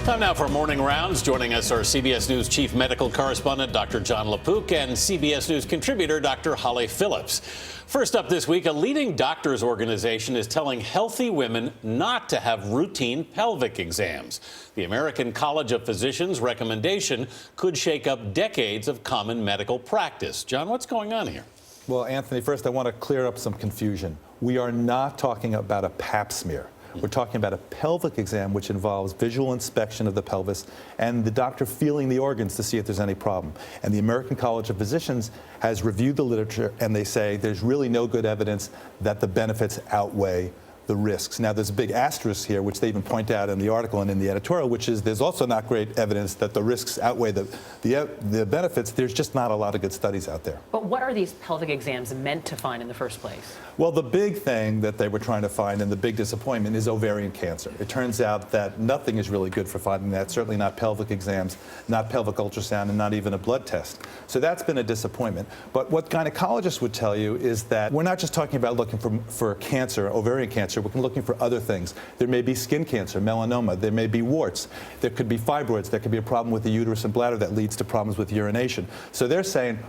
Time now for Morning Rounds. Joining us are CBS News Chief Medical Correspondent Dr. John LaPook and CBS News contributor Dr. Holly Phillips. First up this week, a leading doctors organization is telling healthy women not to have routine pelvic exams. The American College of Physicians' recommendation could shake up decades of common medical practice. John, what's going on here? Well, Anthony, first I want to clear up some confusion. We are not talking about a pap smear. We're talking about a pelvic exam, which involves visual inspection of the pelvis and the doctor feeling the organs to see if there's any problem. And the American College of Physicians has reviewed the literature, and they say there's really no good evidence that the benefits outweigh the risks. Now, there's a big asterisk here, which they even point out in the article and in the editorial, which is there's also not great evidence that the risks outweigh the benefits. There's just not a lot of good studies out there. But what are these pelvic exams meant to find in the first place? Well, the big thing that they were trying to find and the big disappointment is ovarian cancer. It turns out that nothing is really good for finding that, certainly not pelvic exams, not pelvic ultrasound, and not even a blood test. So that's been a disappointment. But what gynecologists would tell you is that we're not just talking about looking for cancer, ovarian cancer. We're looking for other things. There may be skin cancer, melanoma. There may be warts. There could be fibroids. There could be a problem with the uterus and bladder that leads to problems with urination. So they're saying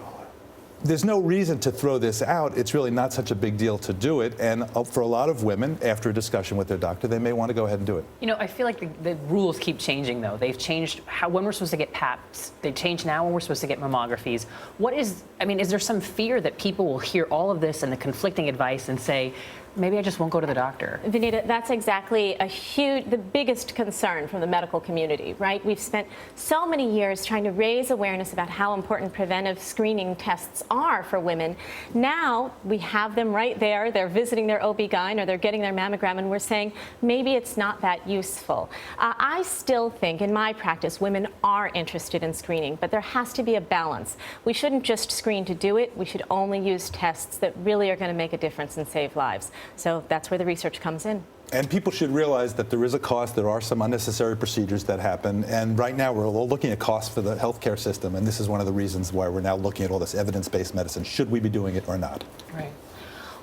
there's no reason to throw this out. It's really not such a big deal to do it. And for a lot of women, after a discussion with their doctor, they may want to go ahead and do it. You know, I feel like the rules keep changing, though. They've changed when we're supposed to get PAPs. They changed now when we're supposed to get mammographies. Is there some fear that people will hear all of this and the conflicting advice and say, maybe I just won't go to the doctor? Vanita, that's exactly the biggest concern from the medical community, right? We've spent so many years trying to raise awareness about how important preventive screening tests are for women. Now we have them right there. They're visiting their OB-GYN or they're getting their mammogram, and we're saying maybe it's not that useful. I still think in my practice women are interested in screening, but there has to be a balance. We shouldn't just screen to do it. We should only use tests that really are going to make a difference and save lives. So that's where the research comes in. And people should realize that there is a cost. There are some unnecessary procedures that happen. And right now we're looking at costs for the healthcare system. And this is one of the reasons why we're now looking at all this evidence-based medicine. Should we be doing it or not? Right.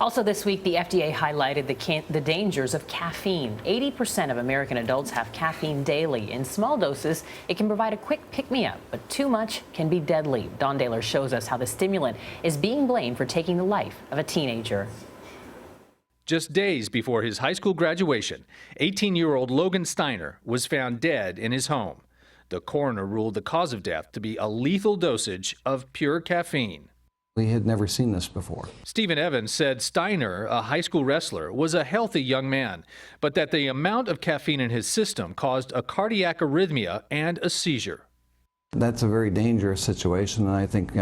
Also this week, the FDA highlighted the dangers of caffeine. 80% of American adults have caffeine daily. In small doses, it can provide a quick pick-me-up, but too much can be deadly. Don Daler shows us how the stimulant is being blamed for taking the life of a teenager. Just days before his high school graduation, 18-year-old Logan Steiner was found dead in his home. The coroner ruled the cause of death to be a lethal dosage of pure caffeine. We had never seen this before. Stephen Evans said Steiner, a high school wrestler, was a healthy young man, but that the amount of caffeine in his system caused a cardiac arrhythmia and a seizure. That's a very dangerous situation, and I think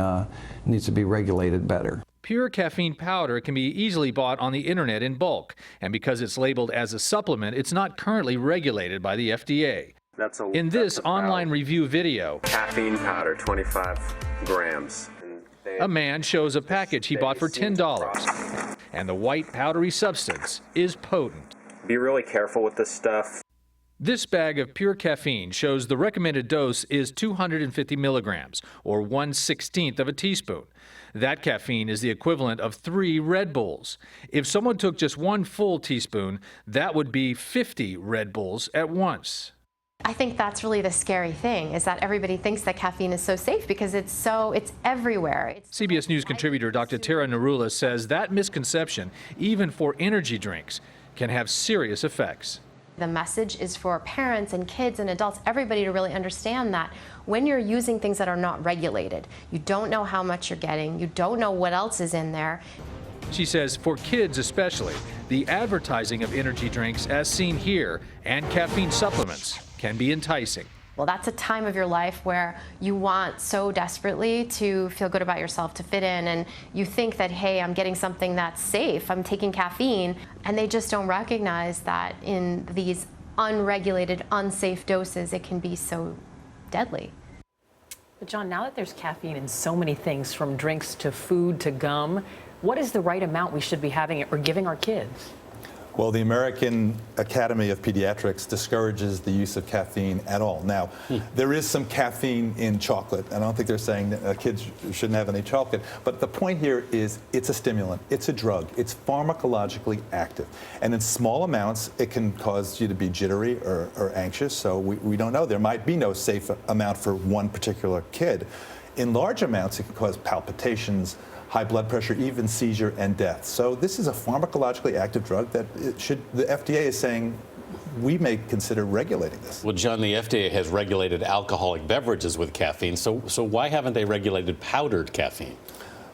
needs to be regulated better. Pure caffeine powder can be easily bought on the internet in bulk, and because it's labeled as a supplement, it's not currently regulated by the FDA. In this online review video, caffeine powder, 25 grams. A man shows a package he bought for $10, and the white powdery substance is potent. Be really careful with this stuff. This bag of pure caffeine shows the recommended dose is 250 milligrams, or 1/16 of a teaspoon. That caffeine is the equivalent of 3 Red Bulls. If someone took just 1 full teaspoon, that would be 50 Red Bulls at once. I think that's really the scary thing, is that everybody thinks that caffeine is so safe because it's everywhere. CBS News contributor Dr. Tara Narula says that misconception, even for energy drinks, can have serious effects. The message is for parents and kids and adults, everybody, to really understand that when you're using things that are not regulated, you don't know how much you're getting, you don't know what else is in there. She says for kids especially, the advertising of energy drinks as seen here and caffeine supplements can be enticing. Well, that's a time of your life where you want so desperately to feel good about yourself, to fit in, and you think that, hey, I'm getting something that's safe, I'm taking caffeine, and they just don't recognize that in these unregulated, unsafe doses, it can be so deadly. But John, now that there's caffeine in so many things, from drinks to food to gum, what is the right amount we should be having or giving our kids? Well, the American Academy of Pediatrics discourages the use of caffeine at all. Now, there is some caffeine in chocolate. I don't think they're saying that kids shouldn't have any chocolate. But the point here is it's a stimulant. It's a drug. It's pharmacologically active. And in small amounts, it can cause you to be jittery or anxious. So we don't know. There might be no safe amount for one particular kid. In large amounts, it can cause palpitations, high blood pressure, even seizure and death. So this is a pharmacologically active drug that the FDA is saying we may consider regulating this. Well, John, the FDA has regulated alcoholic beverages with caffeine, so why haven't they regulated powdered caffeine?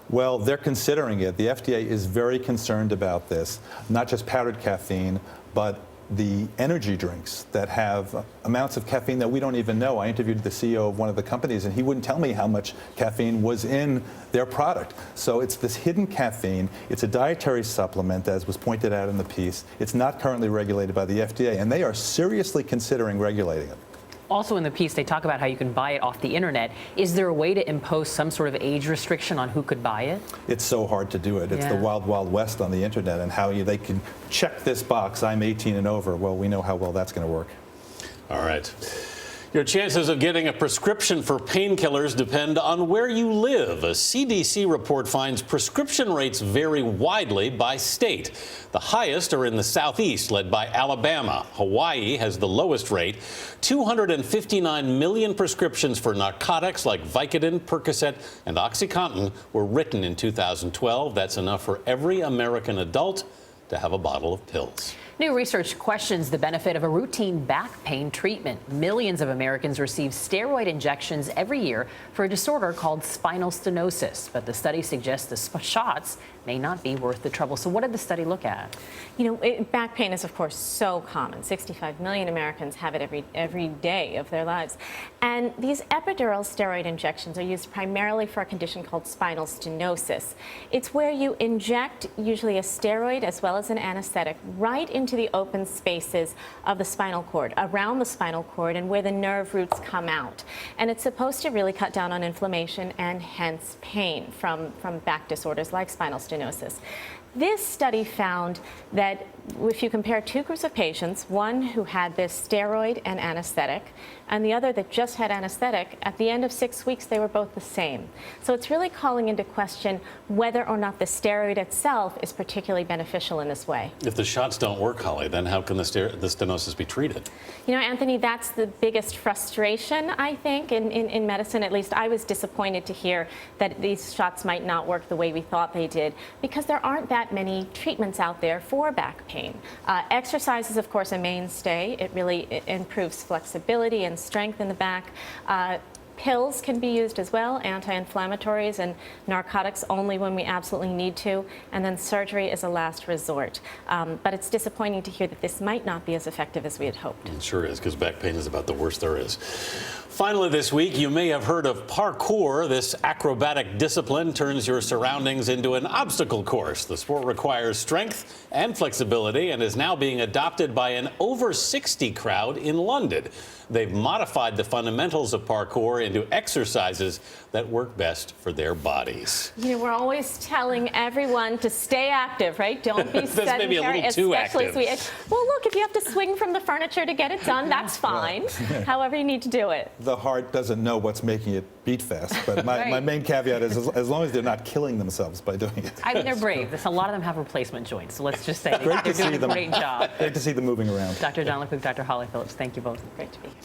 Well, they're considering it. The FDA is very concerned about this, not just powdered caffeine, but the energy drinks that have amounts of caffeine that we don't even know. I interviewed the CEO of one of the companies, and he wouldn't tell me how much caffeine was in their product. So it's this hidden caffeine. It's a dietary supplement, as was pointed out in the piece. It's not currently regulated by the FDA, and they are seriously considering regulating it. Also in the piece, they talk about how you can buy it off the internet. Is there a way to impose some sort of age restriction on who could buy it? It's so hard to do it. It's the wild, wild west on the internet, and how they can check this box, I'm 18 and over. Well, we know how well that's going to work. All right. Your chances of getting a prescription for painkillers depend on where you live. A CDC report finds prescription rates vary widely by state. The highest are in the southeast, led by Alabama. Hawaii has the lowest rate. 259 million prescriptions for narcotics like Vicodin, Percocet, and OxyContin were written in 2012. That's enough for every American adult to have a bottle of pills. New research questions the benefit of a routine back pain treatment. Millions of Americans receive steroid injections every year for a disorder called spinal stenosis. But the study suggests the shots may not be worth the trouble. So what did the study look at? You know, back pain is, of course, so common. 65 million Americans have it every day of their lives. And these epidural steroid injections are used primarily for a condition called spinal stenosis. It's where you inject usually a steroid as well as an anesthetic right into the open spaces of the spinal cord, around the spinal cord, and where the nerve roots come out. And it's supposed to really cut down on inflammation and hence pain from back disorders like spinal stenosis. This study found that if you compare two groups of patients, one who had this steroid and anesthetic, and the other that just had anesthetic, at the end of 6 weeks, they were both the same. So it's really calling into question whether or not the steroid itself is particularly beneficial in this way. If the shots don't work, Holly, then how can the stenosis be treated? You know, Anthony, that's the biggest frustration, I think, in medicine. At least I was disappointed to hear that these shots might not work the way we thought they did, because there aren't that many treatments out there for back pain. Exercise is, of course, a mainstay. It really improves flexibility and strength in the back. Pills can be used as well, anti-inflammatories, and narcotics only when we absolutely need to, and then surgery is a last resort. But it's disappointing to hear that this might not be as effective as we had hoped. It sure is, because back pain is about the worst there is. Finally this week, you may have heard of parkour. This acrobatic discipline turns your surroundings into an obstacle course. The sport requires strength and flexibility and is now being adopted by an over 60 crowd in London. They've modified the fundamentals of parkour into exercises that work best for their bodies. You know, we're always telling everyone to stay active, right? Don't be sedentary. That's maybe a little too active. Well, look, if you have to swing from the furniture to get it done, that's fine. However you need to do it. The heart doesn't know what's making it beat fast, but my main caveat is as long as they're not killing themselves by doing it. I mean, they're brave. A lot of them have replacement joints, so let's just say they're doing a great job. Great to see them moving around. Dr. John LaPook, Dr. Holly Phillips, thank you both. Great to be here.